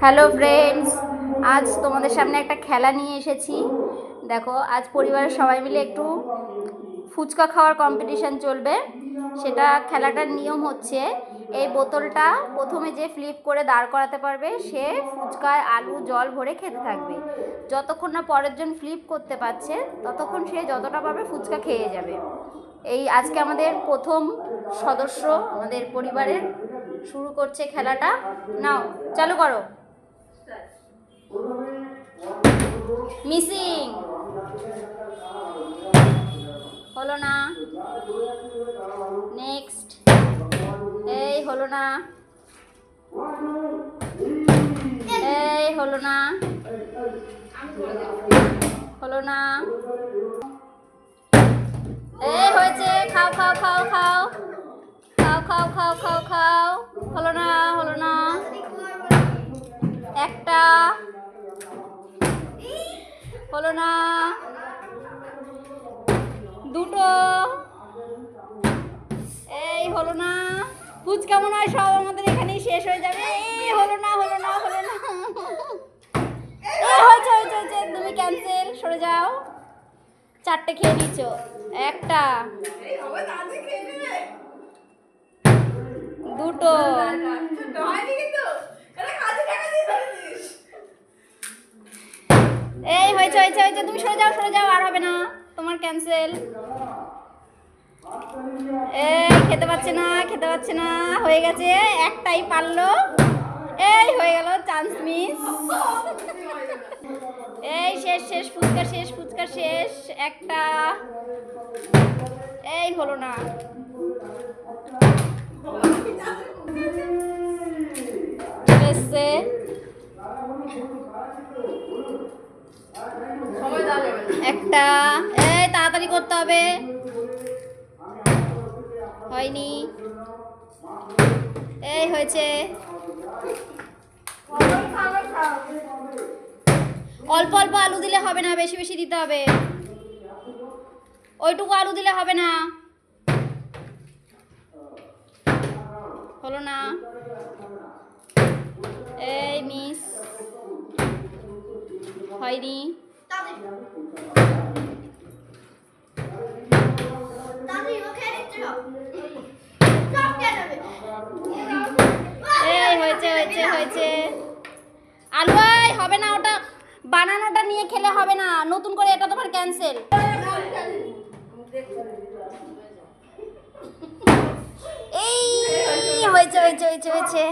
Hello friends, আজ তোমাদের সামনে একটা খেলা নিয়ে এসেছি। দেখো, আজ পরিবারের সবাই মিলে একটু ফুচকা খাওয়ার কম্পিটিশান চলবে। সেটা খেলাটার নিয়ম হচ্ছে, এই বোতলটা প্রথমে যে ফ্লিপ করে দাঁড় করাতে পারবে সে ফুচকায় আলু জল ভরে খেতে থাকবে। যতক্ষণ না পরের জন ফ্লিপ করতে পারছে ততক্ষণ সে যতটা পারবে ফুচকা খেয়ে যাবে। এই আজকে আমাদের প্রথম সদস্য আমাদের পরিবারের শুরু করছে খেলাটা। নাও, চালু করো। মিসিং হলো না। নেক্সট। এই হলো না, এই হলো না, হলো না। এই হয়েছে, খাও খাও খাও খাও খাও খাও খাও খাও খাও। হলো না, হলো না। একটা হলো না, দুটো। এই হলো না। ফুচকা মনে হয় সব আমাদের এখানেই শেষ হয়ে যাবে। এই হলো না, হলো না, হলো না। এই হয়েছে হয়েছে হয়েছে, তুমি ক্যান্সেল, সরে যাও। চারটে খেয়ে নিচ্ছ। একটা, দুটো, এই হয়েছে হয়েছে হয়েছে, তুমি সরে যাও সরে যাও, আর হবে না, তোমার ক্যান্সেল। এই খেতে পাচ্ছে না, খেতে পাচ্ছে না, হয়ে গেছে, একটাই পারলো। এই হয়ে গেল, চান্স মিস। এই শেষ শেষ, ফুচকা শেষ, ফুচকা শেষ। একটা, এই হলো না। এসছে, একটা। এই তাড়াতাড়ি করতে হবে, হয়নি। এই হয়েছে। অল্প অল্প আলু দিলে হবে না, বেশি বেশি দিতে হবে। ওইটুকু আলু দিলে হবে না। হলো না। এই মিস, হয়নি। এই হয়েছে হয়েছে হয়েছে। আলু হবে না, ওটা বানানোটা নিয়ে খেলে হবে না, নতুন করে এটা তোমার ক্যান্সেল। এই হয়েছে হয়েছে হয়েছে হয়েছে।